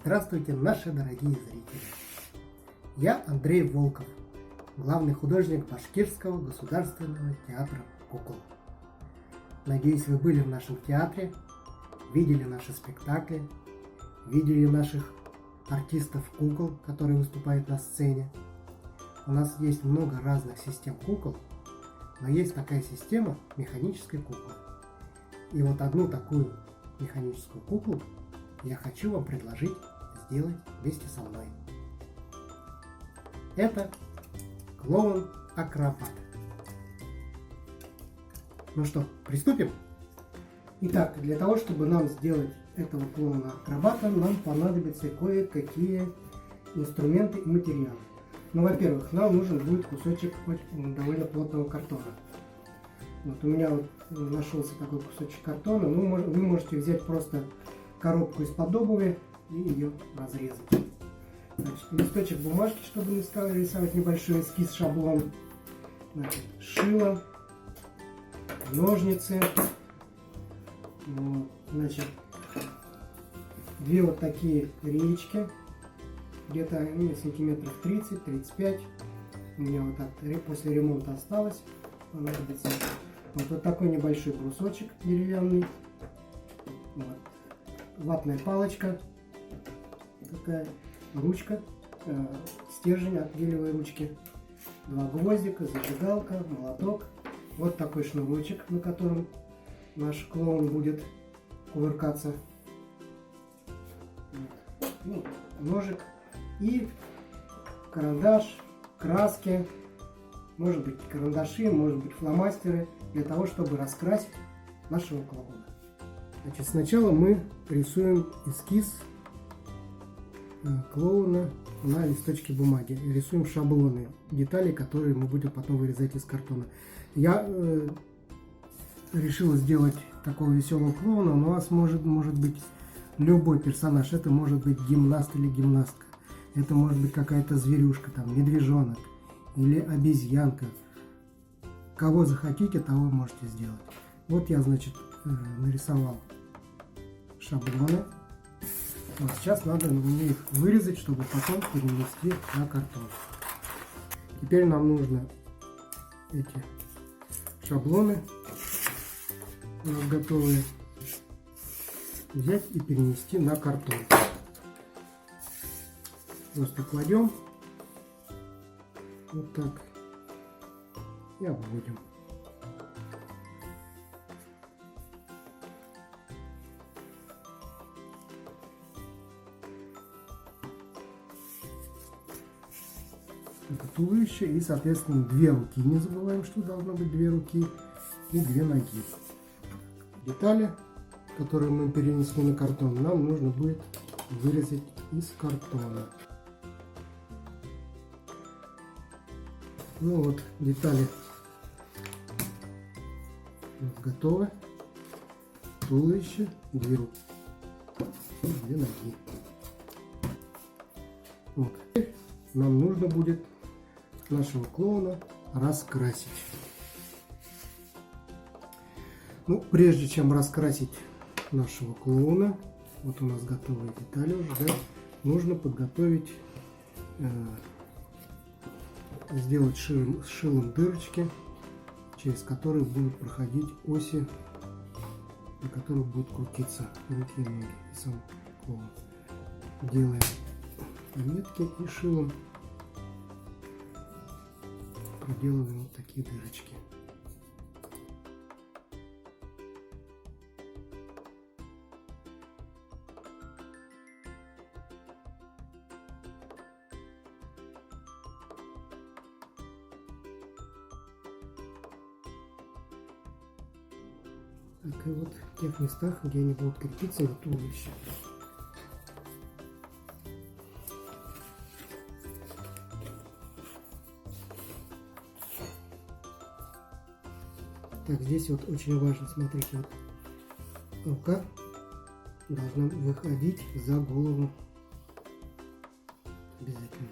Здравствуйте, наши дорогие зрители! Я Андрей Волков, главный художник Башкирского государственного театра кукол. Надеюсь, вы были в нашем театре, видели наши спектакли, видели наших артистов-кукол, которые выступают на сцене. У нас есть много разных систем кукол, но есть такая система механической куклы. И вот одну такую механическую куклу я хочу вам предложить сделать вместе со мной. Это клоун-акробат. Ну что, приступим? Итак, для того, чтобы нам сделать этого клоуна-акробата, нам понадобятся кое-какие инструменты и материалы. Ну, во-первых, нам нужен будет кусочек довольно плотного картона. Вот у меня вот нашелся такой кусочек картона. Вы можете взять просто коробку из-под обуви и ее разрезать. Значит, листочек бумажки, чтобы нарисовать небольшой эскиз, шаблон. Значит, шило, ножницы. Вот, значит, две вот такие реечки, где-то сантиметров 30-35. У меня вот так после ремонта осталось. Понадобится вот такой небольшой брусочек деревянный. Вот. Ватная палочка, такая ручка, стержень от гелевой ручки, два гвоздика, зажигалка, молоток, вот такой шнурочек, на котором наш клоун будет кувыркаться, ну, ножик и карандаш, краски, может быть карандаши, может быть фломастеры, для того, чтобы раскрасить нашего клоуна. Значит, сначала мы рисуем эскиз клоуна на листочке бумаги. Рисуем шаблоны, детали, которые мы будем потом вырезать из картона. Я решил сделать такого веселого клоуна, но у вас может быть любой персонаж. Это может быть гимнаст или гимнастка. Это может быть какая-то зверюшка, там, медвежонок или обезьянка. Кого захотите, того можете сделать. Вот я, значит, нарисовал шаблоны. Вот сейчас надо мне их вырезать, чтобы потом перенести на картон. Теперь нам нужно эти шаблоны готовые взять и перенести на картон. Просто кладем вот так и обводим. Это туловище и, соответственно, две руки. Не забываем, что должно быть две руки и две ноги. Детали, которые мы перенесли на картон, нам нужно будет вырезать из картона. Ну вот, детали готовы. Туловище, две руки и две ноги. Вот. Теперь нам нужно будет нашего клоуна раскрасить. Ну, прежде чем раскрасить нашего клоуна, вот у нас готовые детали уже, да, нужно подготовить, сделать шилом дырочки, через которые будут проходить оси, на которых будут крутиться руки и ноги и сам клоун. Делаем пометки и шилом проделываем вот такие дырочки. Так, и вот в тех местах, где они будут крепиться на туловище. Так, здесь вот очень важно, смотрите, вот рука должна выходить за голову обязательно.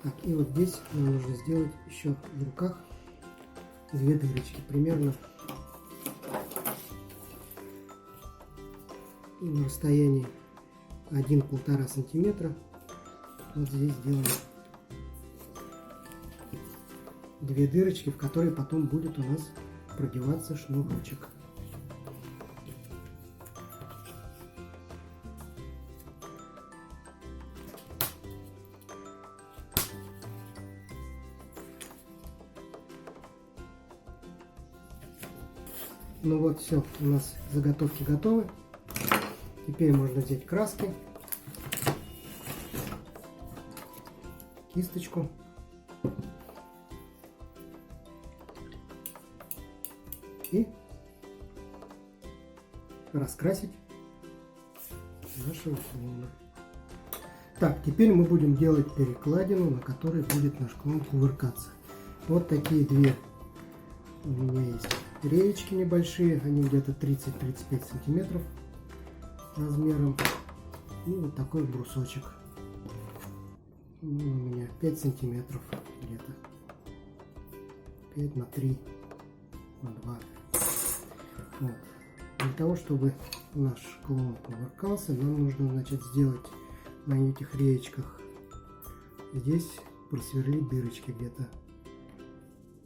Так, и вот здесь нам нужно сделать еще в руках две дырочки примерно. И на расстоянии 1-1,5 сантиметра вот здесь делаем две дырочки, в которые потом будет у нас продеваться шнурочек. Ну вот, все, у нас заготовки готовы. Теперь можно взять краски, кисточку. И раскрасить нашего клоуна. Так, теперь мы будем делать перекладину, на которой будет наш клоун кувыркаться. Вот такие две у меня есть реечки небольшие, они где-то 30-35 сантиметров размером. И вот такой брусочек. Ну, у меня 5 сантиметров где-то. 5 на 3 на 2. Вот. Для того, чтобы наш клоун кувыркался, нам нужно, значит, сделать на этих реечках здесь просверлить дырочки где-то.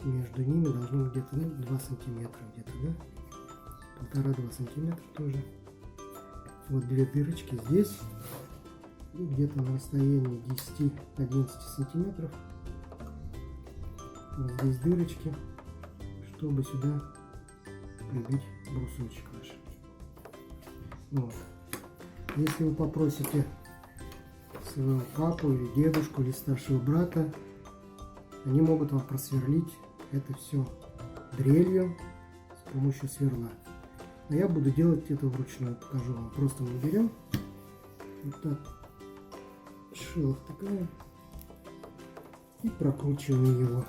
Между ними должно быть где-то 2 сантиметра, где-то, да? 1,5-2 сантиметра тоже. Вот две дырочки здесь. И где-то на расстоянии 10-11 сантиметров. Вот здесь дырочки, чтобы сюда прибить брусочек наш. Вот. Если вы попросите своего папу или дедушку или старшего брата, они могут вам просверлить это все дрелью с помощью сверла. А я буду делать это вручную, покажу вам. Просто мы берем вот так, шило втыкаем и прокручиваем его.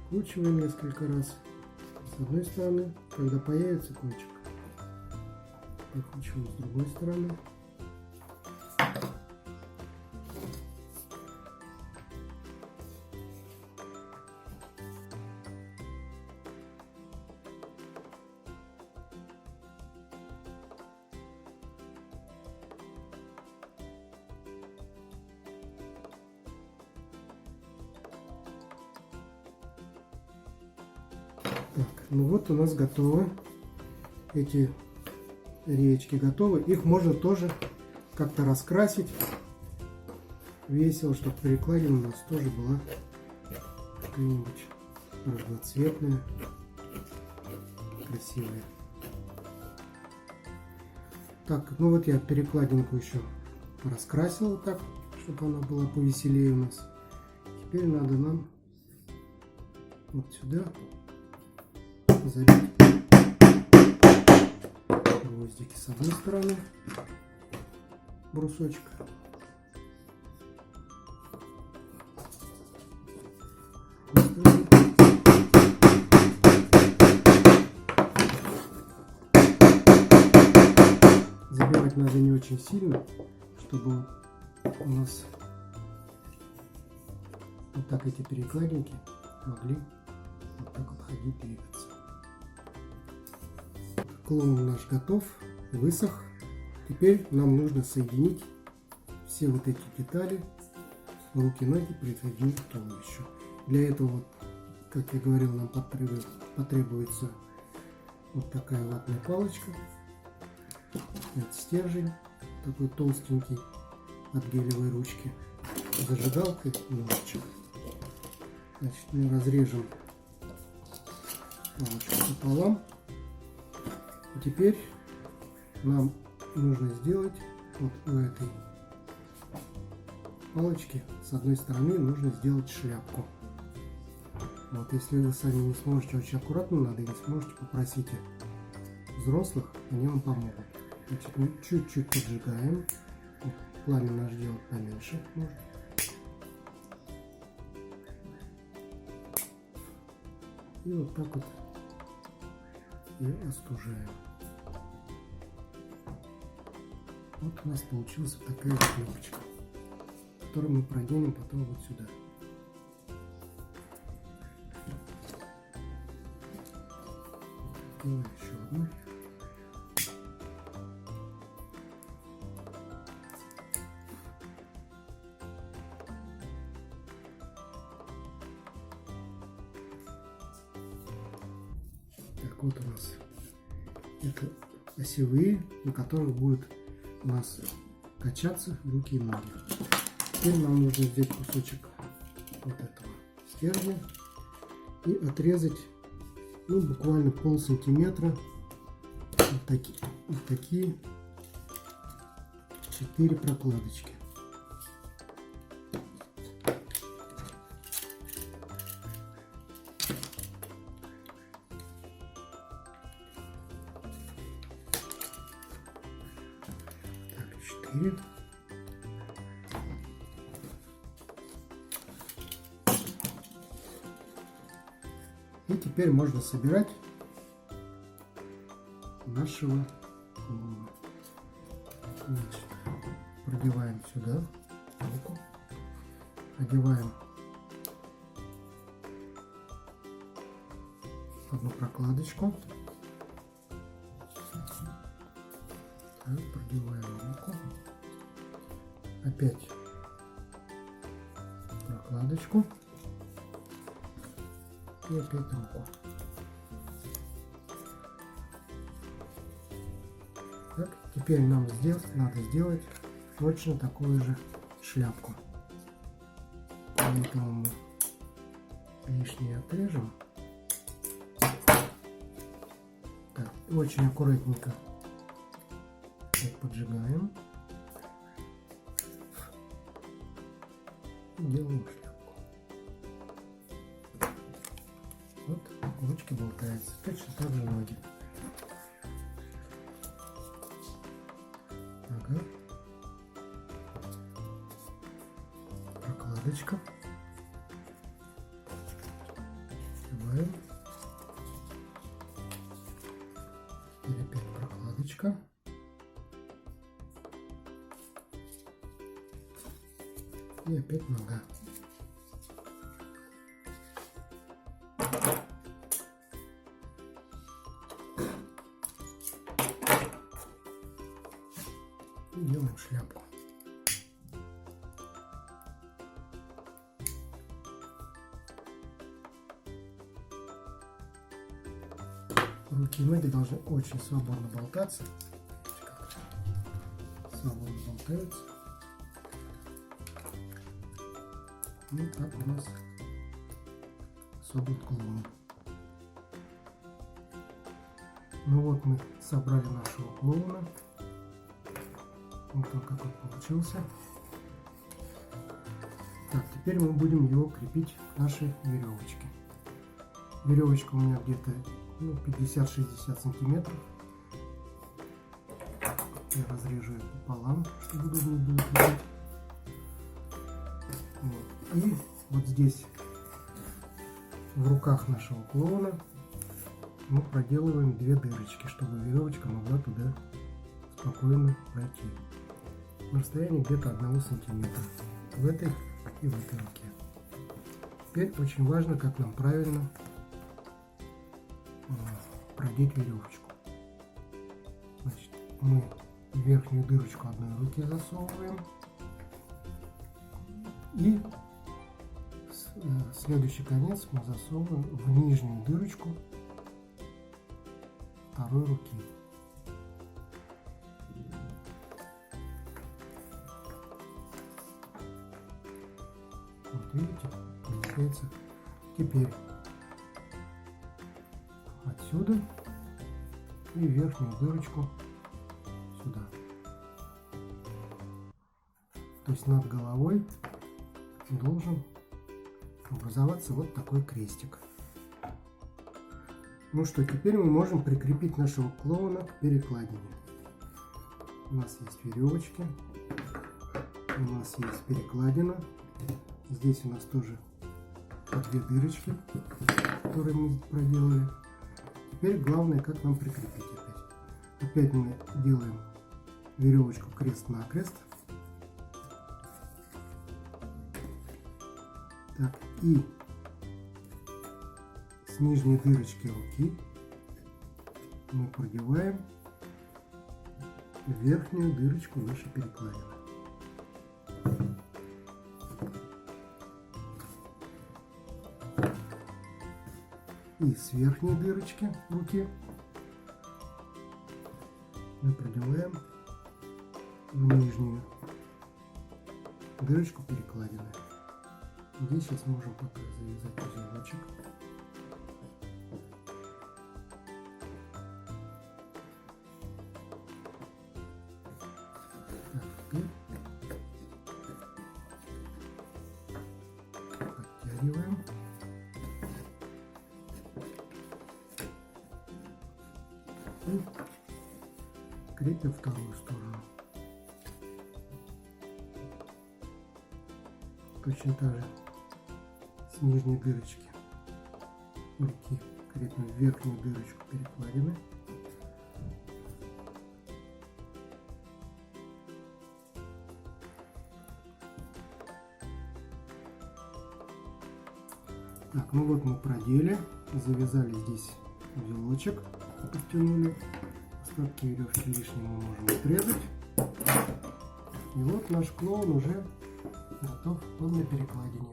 Прокручиваем несколько раз с одной стороны, когда появится кончик. Прокручиваем с другой стороны. Так, ну вот у нас готовы. Эти реечки готовы. Их можно тоже как-то раскрасить весело, чтобы перекладина у нас тоже была какая-нибудь разноцветная, красивая. Так, ну вот я перекладинку еще раскрасил вот так, чтобы она была повеселее у нас. Теперь надо нам вот сюда забить гвоздики с одной стороны, брусочек, забивать надо не очень сильно, чтобы у нас вот так эти перекладинки могли вот так вот ходить, двигаться. Клоун наш готов, высох. Теперь нам нужно соединить все вот эти детали, руки, ноги, присоединить к туловищу. Для этого, как я говорил, нам потребуется вот такая ватная палочка, это стержень такой толстенький от гелевой ручки, зажигалка и ножичек. Значит, мы разрежем палочку пополам. И теперь нам нужно сделать вот у этой палочки с одной стороны нужно сделать шляпку. Вот, если вы сами не сможете, очень аккуратно надо, не сможете, попросите взрослых, они вам помогут. Значит, мы чуть-чуть поджигаем. Вот, пламя наш делать поменьше можно. И вот так вот и остужаем. Вот у нас получилась вот такая шляпочка, которую мы проденем потом вот сюда. Делаю еще одну. Так, вот у нас это осевые, на которых будет у нас качаться руки и ноги. Теперь нам нужно взять кусочек вот этого стержня и отрезать, ну, буквально полсантиметра, вот такие 4 прокладочки. Так, 4. И теперь можно собирать нашего клоуна. Значит, продеваем сюда руку, одеваем одну прокладочку, так, продеваем руку, опять прокладочку. И опять руку. Так, теперь нам надо сделать точно такую же шляпку. Поэтому мы лишнее отрежем. Так, очень аккуратненько поджигаем. И делаем шляпку. Вот ручки болтаются, точно так же ноги. Ага. Прокладочка. Снимаем. Теперь опять прокладочка. И опять нога. И делаем шляпку. Руки и ноги должны очень свободно болтаться. Свободно болтаются. И так у нас собран клоун. Ну вот мы собрали нашего клоуна. Вот он какой получился. Так, теперь мы будем его крепить к нашей веревочке. Веревочка у меня где-то 50-60 сантиметров. Я разрежу ее пополам, чтобы удобнее было крепить. Вот. И вот здесь, в руках нашего клоуна, мы проделываем 2 дырочки, чтобы веревочка могла туда спокойно пройти. На расстоянии где-то 1 сантиметра в этой и в этой руке. Теперь очень важно, как нам правильно продеть веревочку. Значит, мы верхнюю дырочку одной руки засовываем и следующий конец мы засовываем в нижнюю дырочку второй руки. Вот видите, получается. Теперь отсюда и верхнюю дырочку сюда. То есть над головой должен образоваться вот такой крестик. Ну что, теперь мы можем прикрепить нашего клоуна к перекладине. У нас есть веревочки, у нас есть перекладина. Здесь у нас тоже по 2 дырочки, которые мы проделали. Теперь главное, как нам прикрепить опять. Опять мы делаем веревочку крест-накрест. Так, и с нижней дырочки руки мы продеваем в верхнюю дырочку нашей перекладины. И с верхней дырочки руки мы продеваем в нижнюю дырочку перекладины. Здесь сейчас можем пока завязать узелочек. Подтягиваем. И крепим вторую сторону. Точно так же с нижней дырочки руки крепим верхнюю дырочку перекладины. Так, ну вот мы продели, завязали здесь узелочек, подтянули, остатки веревки лишние мы можем отрезать. И вот наш клоун уже готов, он на перекладине.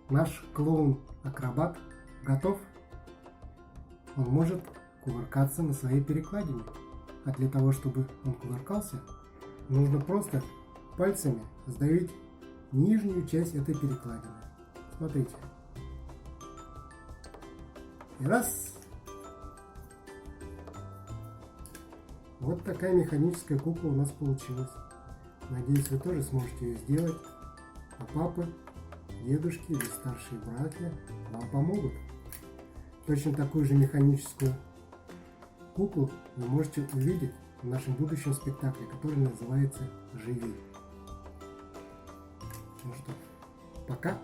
Наш клоун-акробат готов. Он может кувыркаться на своей перекладине. А для того, чтобы он кувыркался, нужно просто пальцами сдавить нижнюю часть этой перекладины. Смотрите. И раз. Вот такая механическая кукла у нас получилась. Надеюсь, вы тоже сможете ее сделать. А папы, дедушки или старшие братья вам помогут. Точно такую же механическую куклу вы можете увидеть в нашем будущем спектакле, который называется «Живи». Ну что, пока!